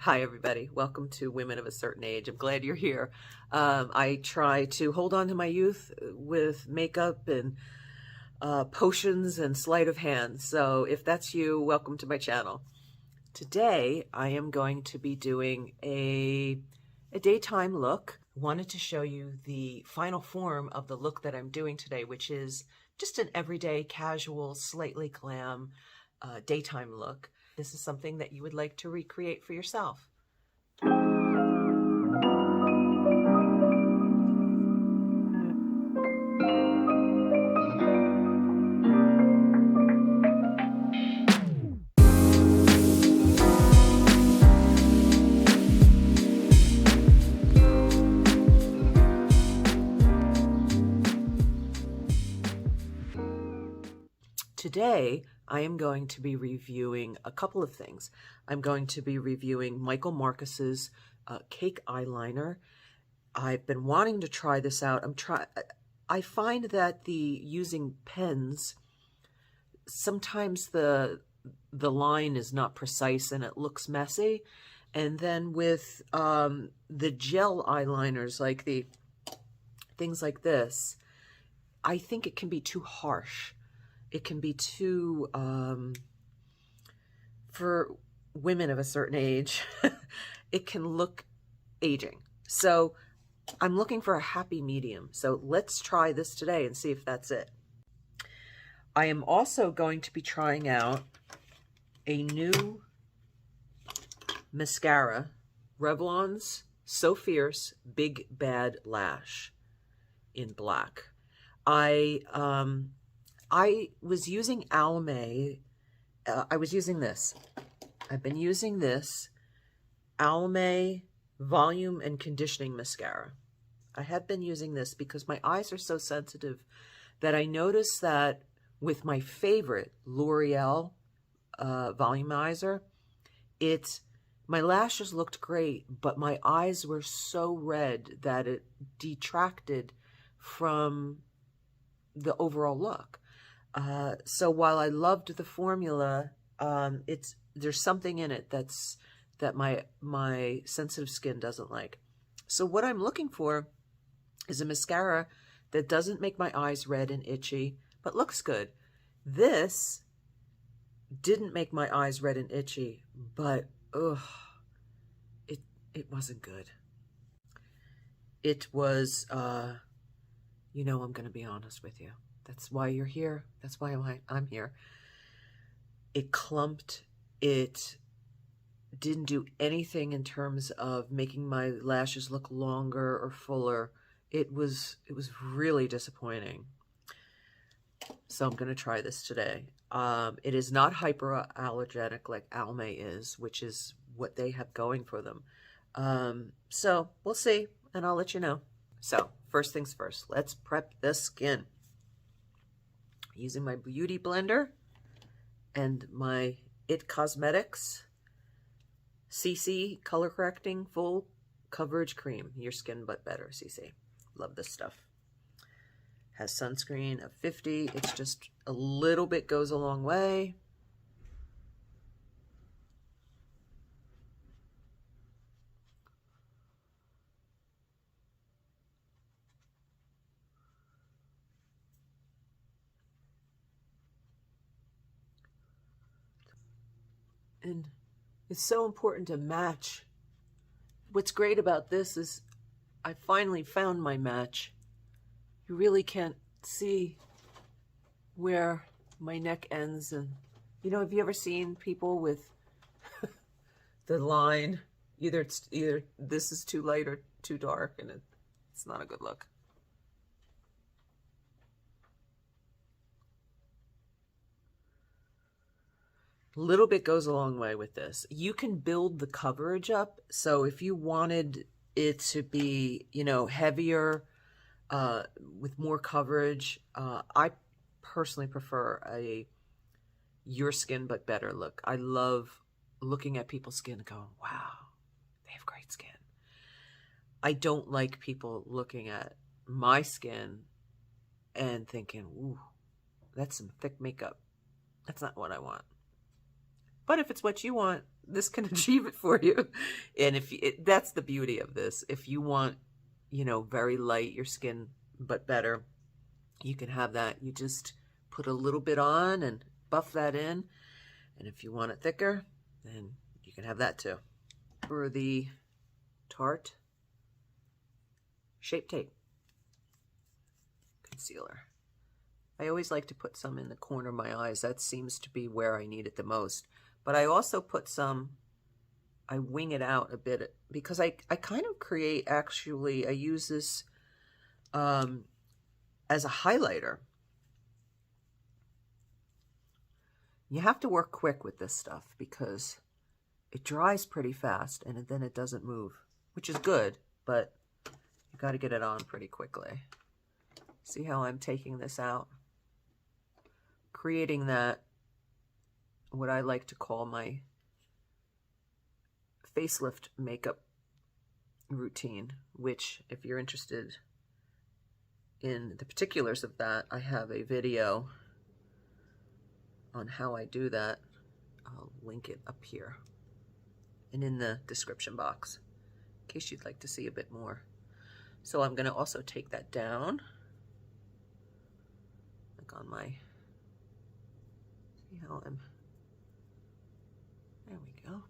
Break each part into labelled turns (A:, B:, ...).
A: Hi, everybody. Welcome to Women of a Certain Age. I'm glad you're here. I try to hold on to my youth with makeup and potions and sleight of hand. So if that's you, welcome to my channel. Today, I am going to be doing a daytime look. I wanted to show you the final form of the look that I'm doing today, which is just an everyday, casual, slightly glam daytime look. This is something that you would like to recreate for yourself. Today, I am going to be reviewing a couple of things. I'm going to be reviewing Michael Marcus's Cake Eyeliner. I've been wanting to try this out. I find that using pens, sometimes the line is not precise and it looks messy. And then with the gel eyeliners, like the things like this, I think it can be too harsh. It can be too, for women of a certain age, it can look aging. So I'm looking for a happy medium. So let's try this today and see if that's it. I am also going to be trying out a new mascara, Revlon's So Fierce Big Bad Lash in black. I was using Almay. I was using this. I've been using this Almay Volume and Conditioning Mascara. I have been using this because my eyes are so sensitive that I noticed that with my favorite L'Oreal volumizer, my lashes looked great, but my eyes were so red that it detracted from the overall look. So while I loved the formula, there's something in it that my sensitive skin doesn't like. So what I'm looking for is a mascara that doesn't make my eyes red and itchy, but looks good. This didn't make my eyes red and itchy, but it wasn't good. It was, you know, I'm going to be honest with you. That's why you're here. That's why I'm here. It clumped. It didn't do anything in terms of making my lashes look longer or fuller. It was really disappointing. So I'm going to try this today. It is not hyperallergenic like Almay is, which is what they have going for them. So we'll see, and I'll let you know. So first things first, let's prep the skin. Using my beauty blender and my It Cosmetics CC color correcting full coverage cream. Your skin but better, CC. Love this stuff. Has sunscreen of 50. It's just a little bit goes a long way. And it's so important to match. What's great about this is I finally found my match. You really can't see where my neck ends. And, you know, have you ever seen people with the line? Either this is too light or too dark, and it's not a good look. A little bit goes a long way with this. You can build the coverage up. So if you wanted it to be, you know, heavier, with more coverage, I personally prefer a your skin but better look. I love looking at people's skin and going, wow, they have great skin. I don't like people looking at my skin and thinking, ooh, that's some thick makeup. That's not what I want. But if it's what you want, this can achieve it for you. And if that's the beauty of this. If you want, you know, very light your skin, but better, you can have that. You just put a little bit on and buff that in. And if you want it thicker, then you can have that too. For the Tarte Shape Tape Concealer. I always like to put some in the corner of my eyes. That seems to be where I need it the most. But I also put some, I wing it out a bit because I kind of create, actually, I use this as a highlighter. You have to work quick with this stuff because it dries pretty fast and then it doesn't move, which is good, but you got to get it on pretty quickly. See how I'm taking this out? Creating that, what I like to call my facelift makeup routine, which, if you're interested in the particulars of that, I have a video on how I do that. I'll link it up here and in the description box in case you'd like to see a bit more. So I'm going to also take that down, like on my, see how I'm, there we go.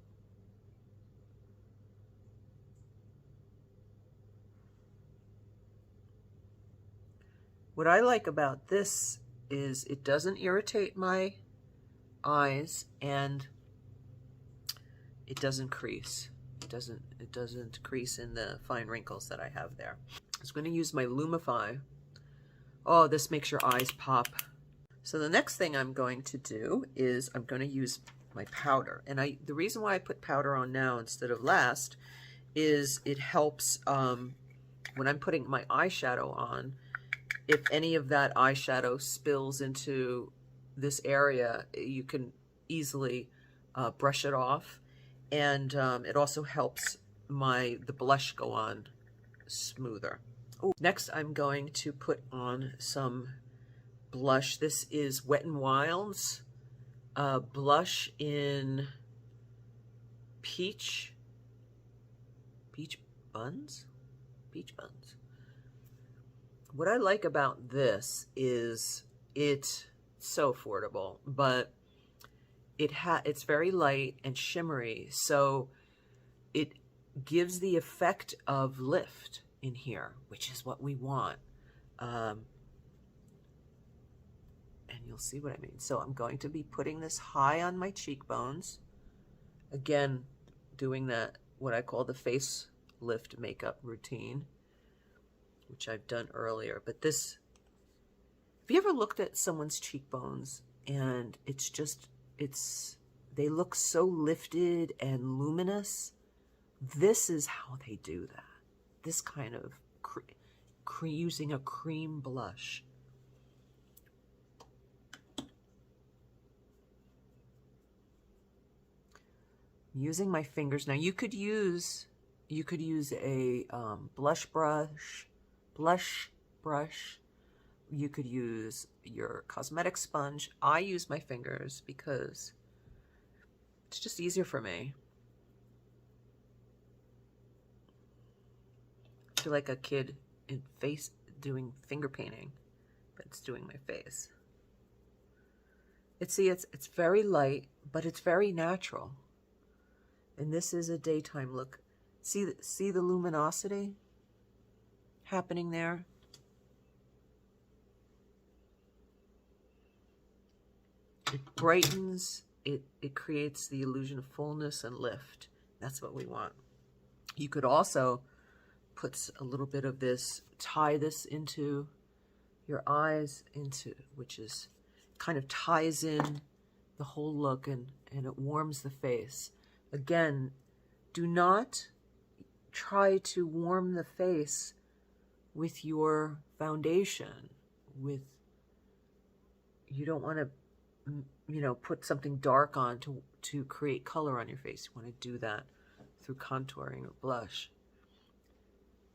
A: What I like about this is it doesn't irritate my eyes and it doesn't crease. It doesn't crease in the fine wrinkles that I have there. I was going to use my Lumify. Oh, this makes your eyes pop. So the next thing I'm going to do is I'm going to use my powder. And the reason why I put powder on now instead of last is it helps when I'm putting my eyeshadow on. If any of that eyeshadow spills into this area, you can easily brush it off. And it also helps the blush go on smoother. Ooh. Next, I'm going to put on some blush. This is Wet n Wild's blush in peach buns. What I like about this is it's so affordable, but it's very light and shimmery, so it gives the effect of lift in here, which is what we want. And you'll see what I mean. So I'm going to be putting this high on my cheekbones. Again, doing that, what I call the face lift makeup routine, which I've done earlier. But this, have you ever looked at someone's cheekbones and it's just, they look so lifted and luminous? This is how they do that. This kind of using a cream blush. I'm using my fingers now. You could use a blush brush. You could use your cosmetic sponge. I use my fingers because it's just easier for me. I feel like a kid in face doing finger painting, but it's doing my face. It's very light, but it's very natural. And this is a daytime look. See the luminosity happening there? It brightens, it creates the illusion of fullness and lift. That's what we want. You could also put a little bit of this, tie this into your eyes, which is kind of ties in the whole look and it warms the face. Again, do not try to warm the face with your foundation. You don't want to, put something dark on to create color on your face. You want to do that through contouring or blush.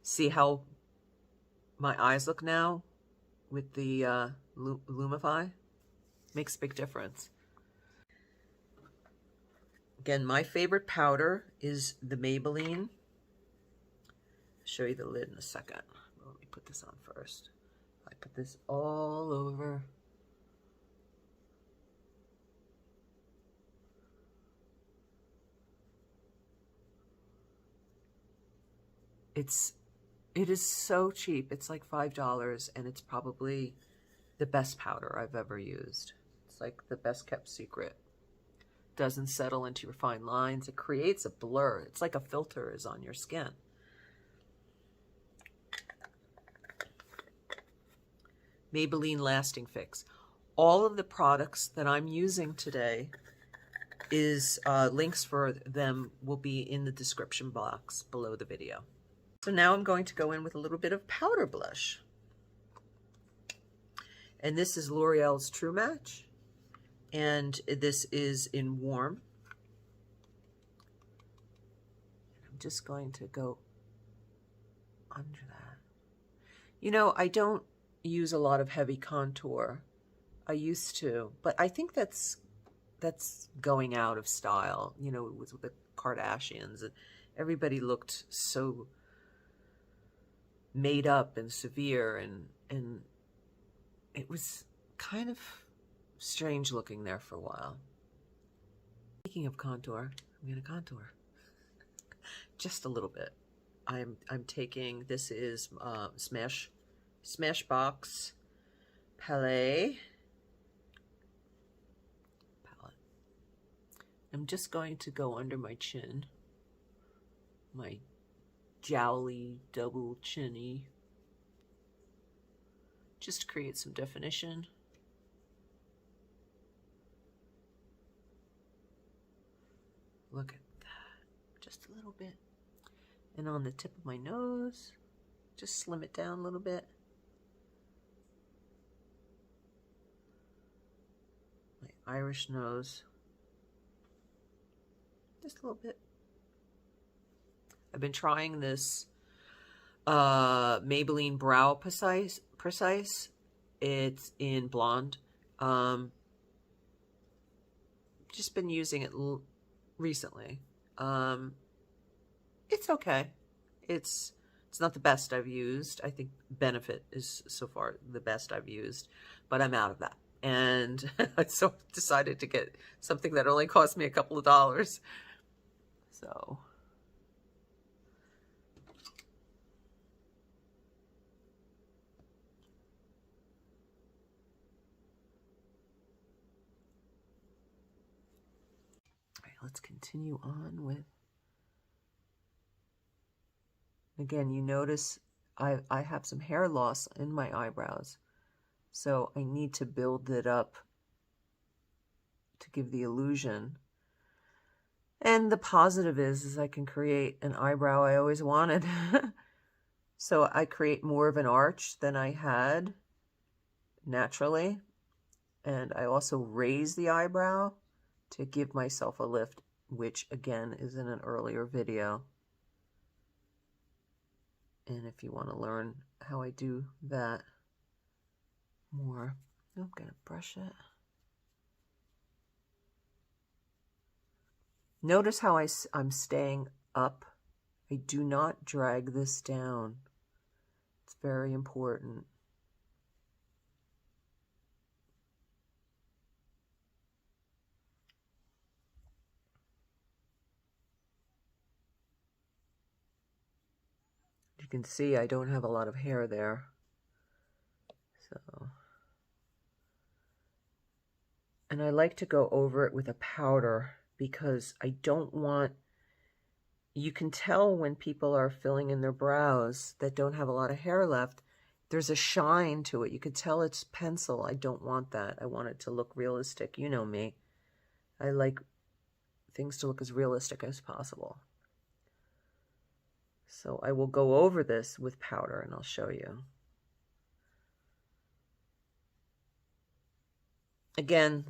A: See how my eyes look now with the Lumify? Makes a big difference. Again, my favorite powder is the Maybelline. I'll show you the lid in a second. Let me put this on first. I put this all over. It is so cheap. It's like $5, and it's probably the best powder I've ever used. It's like the best kept secret. Doesn't settle into your fine lines. It creates a blur. It's like a filter is on your skin. Maybelline Lasting Fix. All of the products that I'm using today is links for them will be in the description box below the video. So now I'm going to go in with a little bit of powder blush. And this is L'Oreal's True Match. And this is in Warm. I'm just going to go under that. You know, I don't use a lot of heavy contour. I used to, but I think that's going out of style. You know, it was with the Kardashians, and everybody looked so made up and severe, and it was kind of strange looking there for a while. Speaking of contour, I'm going to contour just a little bit. I'm taking, this is Smashbox Palette. I'm just going to go under my chin, my jowly double chinny, just to create some definition. Look at that, just a little bit. And on the tip of my nose, just slim it down a little bit. My Irish nose, just a little bit. I've been trying this Maybelline Brow Precise. It's in blonde. Just been using it recently. It's okay. It's not the best I've used. I think Benefit is so far the best I've used, but I'm out of that. And so I decided to get something that only cost me a couple of dollars. So let's continue on with, again, you notice I have some hair loss in my eyebrows, so I need to build it up to give the illusion. And the positive is I can create an eyebrow I always wanted. So I create more of an arch than I had naturally, and I also raise the eyebrow to give myself a lift, which again is in an earlier video. And if you want to learn how I do that more, I'm going to brush it. Notice how I'm staying up. I do not drag this down. It's very important. You can see I don't have a lot of hair there. So, and I like to go over it with a powder because I don't want, you can tell when people are filling in their brows that don't have a lot of hair left, there's a shine to it. You could tell it's pencil. I don't want that. I want it to look realistic. You know me. I like things to look as realistic as possible. So I will go over this with powder and I'll show you. Again,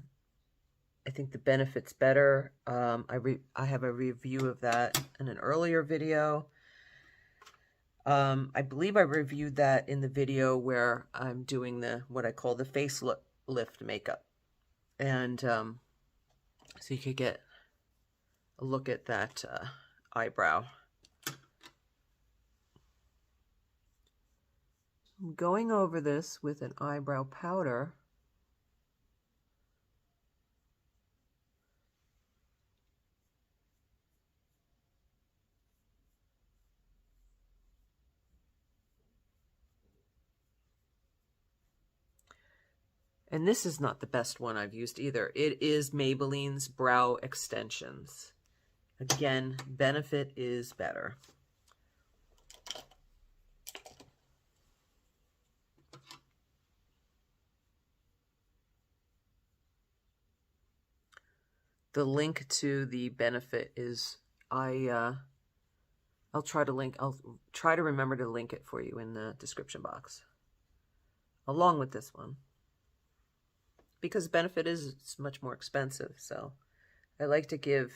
A: I think the Benefit's better. I have a review of that in an earlier video. I believe I reviewed that in the video where I'm doing what I call the facelift makeup. And so you could get look at that eyebrow. I'm going over this with an eyebrow powder. And this is not the best one I've used either. It is Maybelline's Brow Extensions. Again, Benefit is better. The link to the Benefit is, I'll try to remember to link it for you in the description box, along with this one. Because Benefit is much more expensive, so I like to give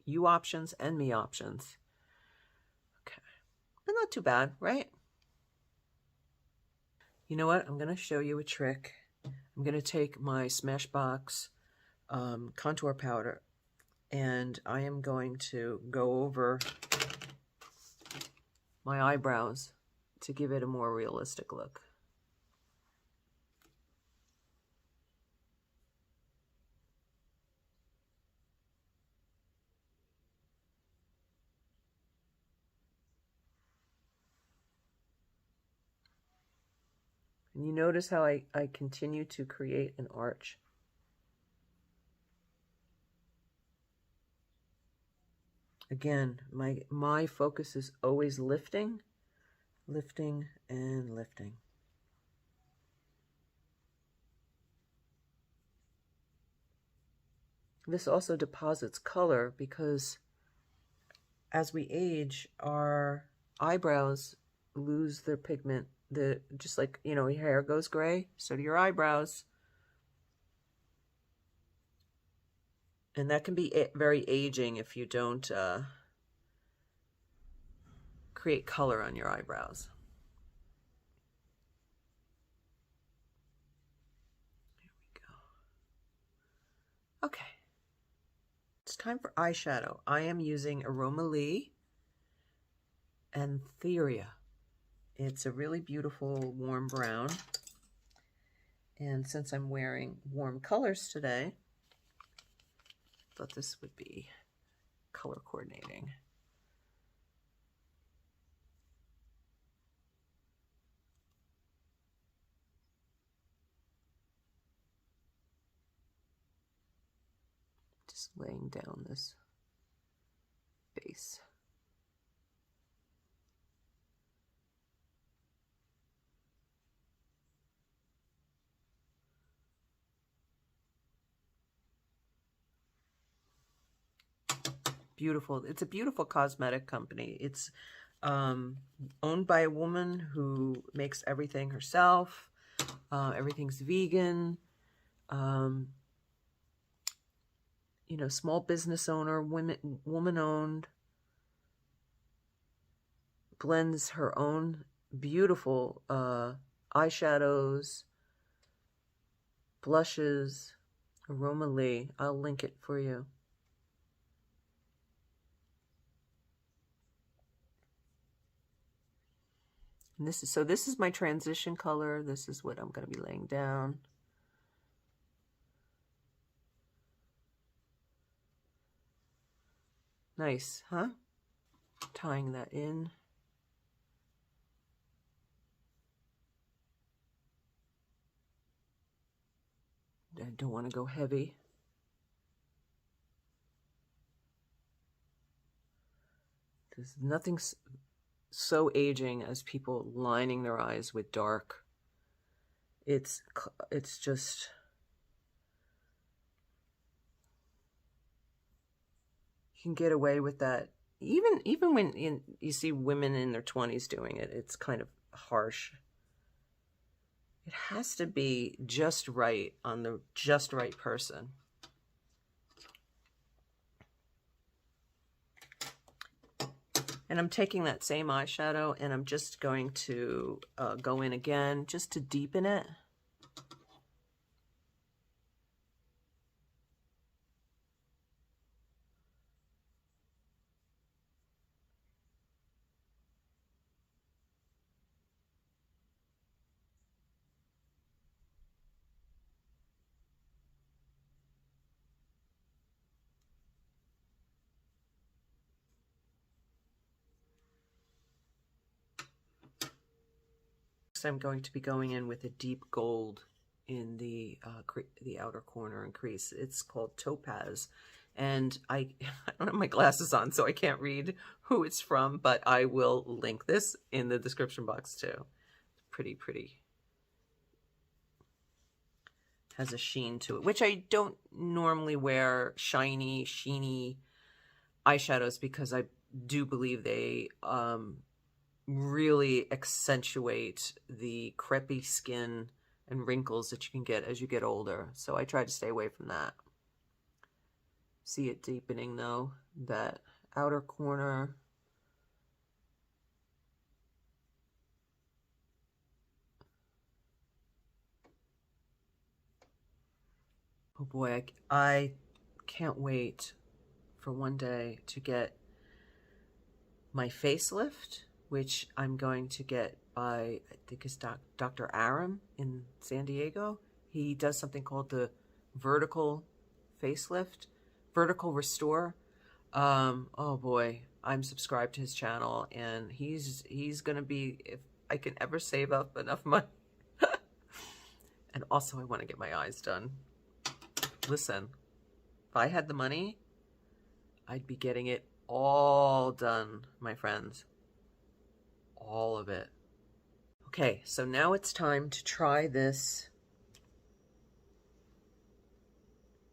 A: you options and me options. Okay, but not too bad, right? You know what? I'm going to show you a trick. I'm going to take my Smashbox contour powder, and I am going to go over my eyebrows to give it a more realistic look. And you notice how I continue to create an arch. Again, my focus is always lifting, lifting, and lifting. This also deposits color because as we age, our eyebrows lose their pigment. Just like, you know, your hair goes gray, so do your eyebrows. And that can be very aging if you don't create color on your eyebrows. There we go. Okay. It's time for eyeshadow. I am using Aroma Lee and Theria. It's a really beautiful warm brown. And since I'm wearing warm colors today, I thought this would be color coordinating. Just laying down this base. Beautiful. It's a beautiful cosmetic company. It's owned by a woman who makes everything herself. Everything's vegan. You know, small business owner, woman owned. Blends her own beautiful eyeshadows, blushes. Aroma Lee. I'll link it for you. And this is my transition color. This is what I'm going to be laying down. Nice, huh? Tying that in. I don't want to go heavy. There's nothing so aging as people lining their eyes with dark. It's just, you can get away with that. Even when you see women in their 20s doing it, it's kind of harsh. It has to be just right on the just right person. And I'm taking that same eyeshadow and I'm just going to go in again just to deepen it. I'm going to be going in with a deep gold in the outer corner and crease. It's called Topaz, and I don't have my glasses on, so I can't read who it's from, but I will link this in the description box too. Pretty, pretty. Has a sheen to it, which I don't normally wear shiny, sheeny eyeshadows because I do believe they really accentuate the crepey skin and wrinkles that you can get as you get older. So I try to stay away from that. See it deepening though, that outer corner. Oh boy, I can't wait for one day to get my facelift, which I'm going to get by, I think it's Dr. Aram in San Diego. He does something called the vertical facelift, vertical restore. Oh boy, I'm subscribed to his channel, and he's gonna be, if I can ever save up enough money. And also I want to get my eyes done. Listen, if I had the money, I'd be getting it all done, my friends. All of it. Okay, so now it's time to try this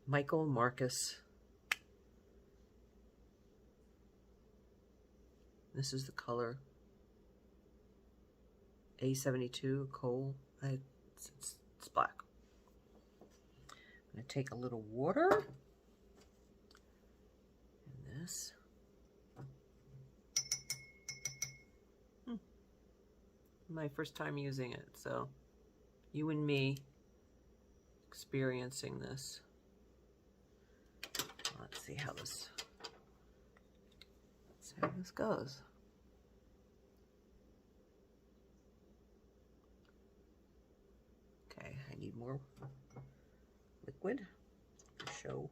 A: Michael Marcus. This is the color A72 Coal. It's black. I'm going to take a little water in this. My first time using it, so you and me experiencing this. Let's see how this goes. Okay, I need more liquid to show.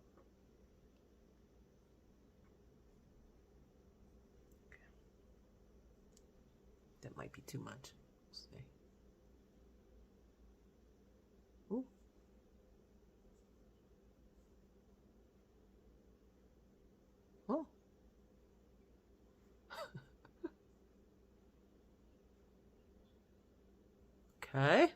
A: Okay. That might be too much. Let's see. Ooh. Oh. Okay.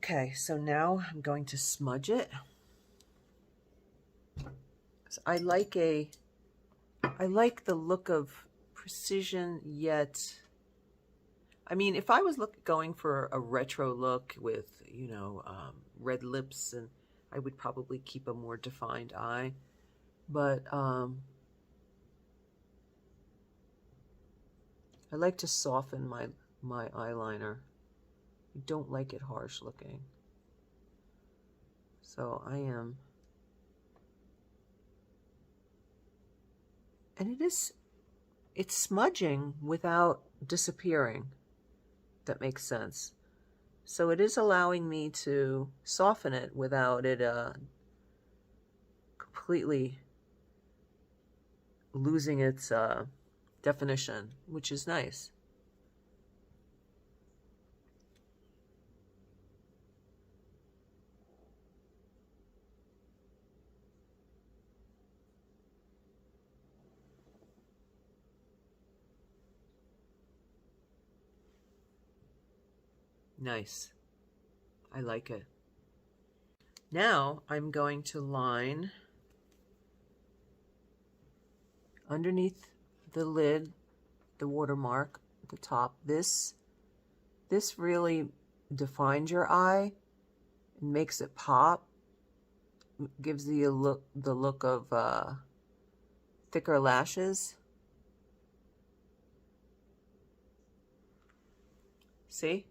A: Okay, so now I'm going to smudge it. So I like the look of precision, yet, I mean, if I was going for a retro look with, you know, red lips, and I would probably keep a more defined eye, but I like to soften my eyeliner. I don't like it harsh looking. So I am, and it's smudging without disappearing. That makes sense. So it is allowing me to soften it without it completely losing its definition, which is nice. Nice. I like it. Now I'm going to line underneath the lid, the watermark at the top. This really defines your eye and makes it pop. Gives you the look of thicker lashes. See?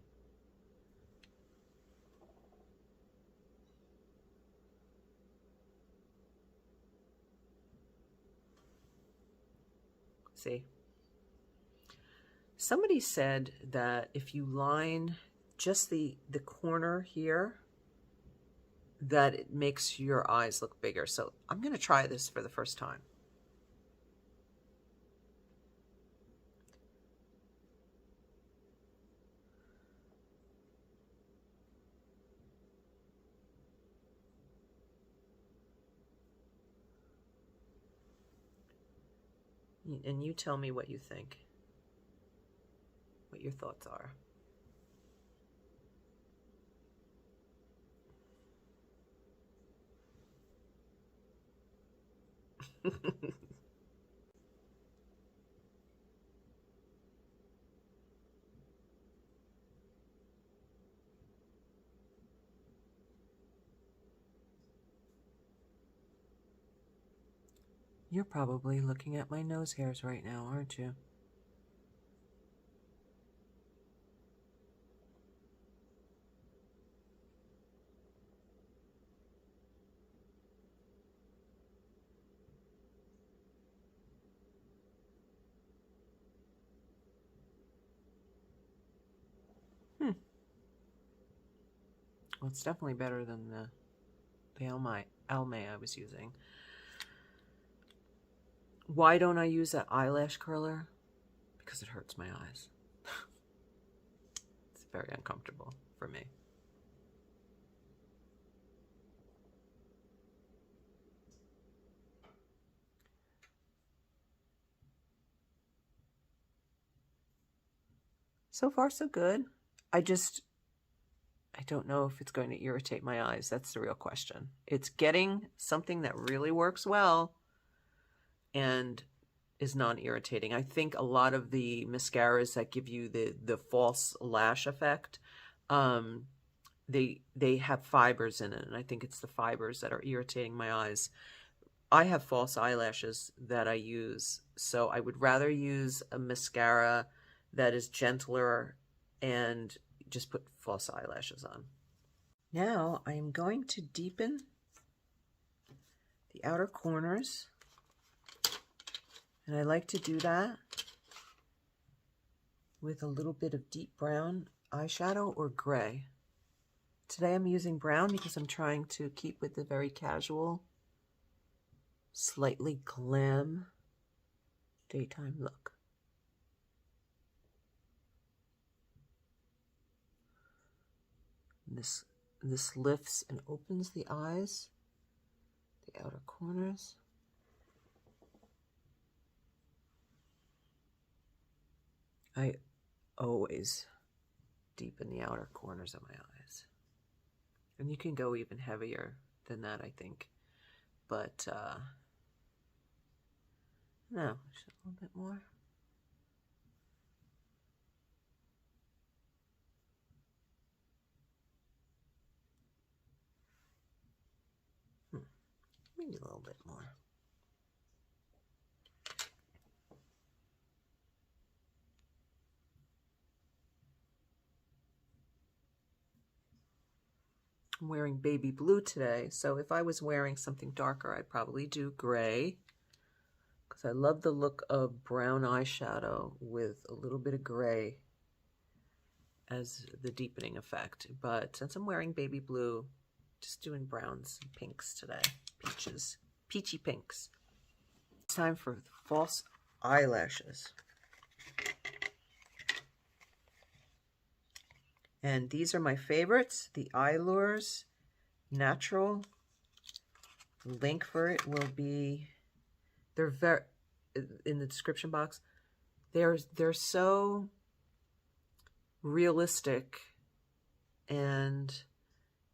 A: See? Somebody said that if you line just the corner here, that it makes your eyes look bigger. So I'm going to try this for the first time. And you tell me what you think, what your thoughts are. You're probably looking at my nose hairs right now, aren't you? Well, it's definitely better than the Almay I was using. Why don't I use that eyelash curler? Because it hurts my eyes. It's very uncomfortable for me. So far, so good. I don't know if it's going to irritate my eyes. That's the real question. It's getting something that really works well and is non-irritating. I think a lot of the mascaras that give you the false lash effect, they have fibers in it, and I think it's the fibers that are irritating my eyes. I have false eyelashes that I use, so I would rather use a mascara that is gentler and just put false eyelashes on. Now I'm going to deepen the outer corners, and I like to do that with a little bit of deep brown eyeshadow or gray. Today I'm using brown because I'm trying to keep with the very casual, slightly glam daytime look. This lifts and opens the eyes, the outer corners. I always deepen the outer corners of my eyes. And you can go even heavier than that, I think. But, no, just a little bit more. Maybe a little bit more. I'm wearing baby blue today, so if I was wearing something darker, I'd probably do gray, because I love the look of brown eyeshadow with a little bit of gray as the deepening effect. But since I'm wearing baby blue, just doing browns and pinks today. Peaches. Peachy pinks. It's time for false eyelashes. And these are my favorites. The Eyelures Natural. The link for it will be, they're very, in the description box. They're so realistic, and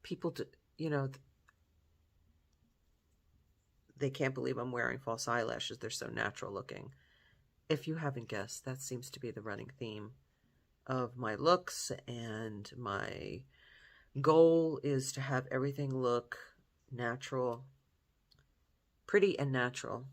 A: people, you know, they can't believe I'm wearing false eyelashes. They're so natural looking. If you haven't guessed, that seems to be the running theme of my looks, and my goal is to have everything look natural, pretty and natural.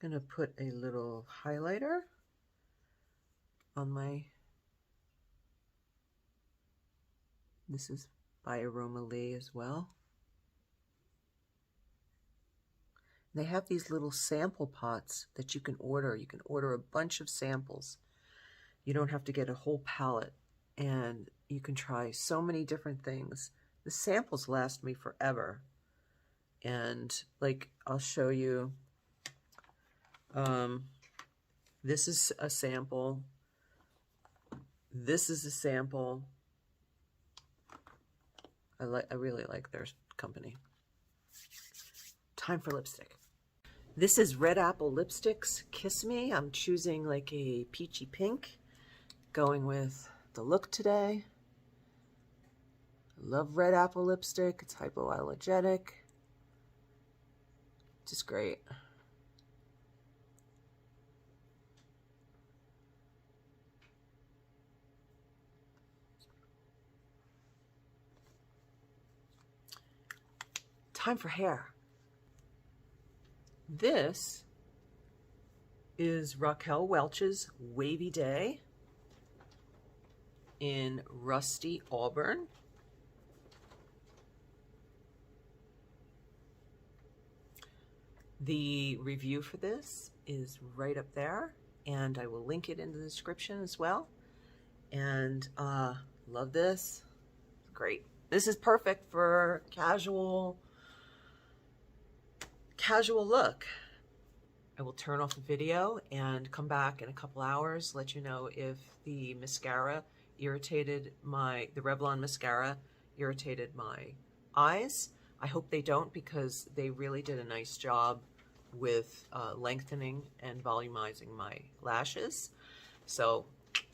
A: I'm going to put a little highlighter on my, this is by Aroma Lee as well. They have these little sample pots that you can order. You can order a bunch of samples. You don't have to get a whole palette, and you can try so many different things. The samples last me forever. And like, I'll show you, this is a sample. This is a sample. I really like their company. Time for lipstick. This is Red Apple Lipsticks Kiss Me. I'm choosing like a peachy pink, going with the look today. I love Red Apple lipstick. It's hypoallergenic. Just great. Time for hair. This is Raquel Welch's Wavy Day in Rusty Auburn. The review for this is right up there, and I will link it in the description as well. And love this. Great. This is perfect for casual look. I will turn off the video and come back in a couple hours, let you know if the mascara irritated the Revlon mascara irritated my eyes. I hope they don't, because they really did a nice job with lengthening and volumizing my lashes. So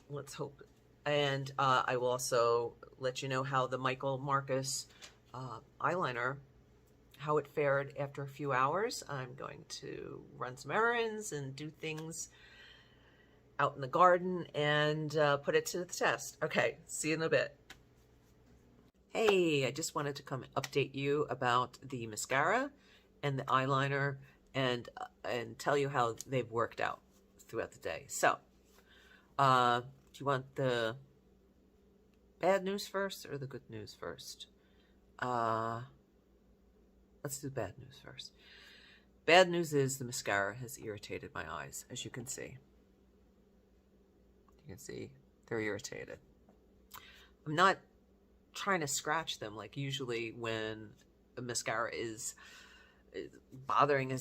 A: let's hope. And I will also let you know how the Michael Marcus eyeliner, how it fared after a few hours. I'm going to run some errands and do things out in the garden and put it to the test. Okay, see you in a bit. Hey, I just wanted to come update you about the mascara and the eyeliner and tell you how they've worked out throughout the day. So, do you want the bad news first or the good news first? Let's do bad news first. Bad news is the mascara has irritated my eyes, as you can see. You can see they're irritated. I'm not trying to scratch them like usually when a mascara is bothering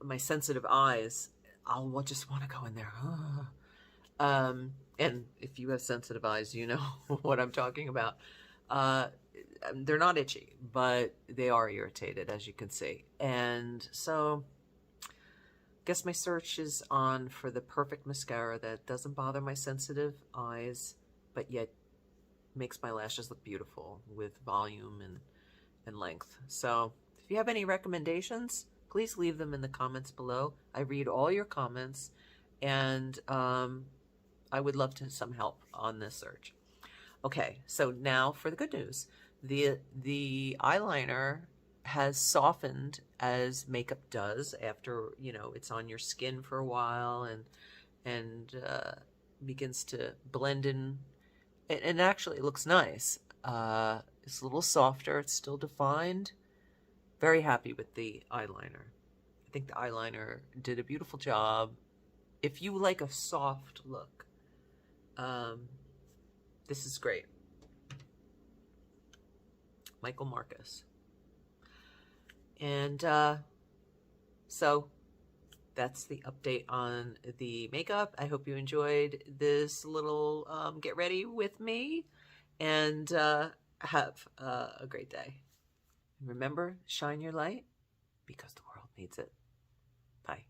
A: my sensitive eyes. I'll just want to go in there. And if you have sensitive eyes, you know what I'm talking about. They're not itchy, but they are irritated, as you can see. And so I guess my search is on for the perfect mascara that doesn't bother my sensitive eyes, but yet makes my lashes look beautiful with volume and length. So if you have any recommendations, please leave them in the comments below. I read all your comments, and I would love some help on this search. Okay, so now for the good news. The eyeliner has softened as makeup does after, you know, it's on your skin for a while and begins to blend in. And actually it looks nice. It's a little softer. It's still defined. Very happy with the eyeliner. I think the eyeliner did a beautiful job. If you like a soft look, this is great. Michael Marcus. And so that's the update on the makeup. I hope you enjoyed this little get ready with me, and have a great day. And remember, shine your light because the world needs it. Bye.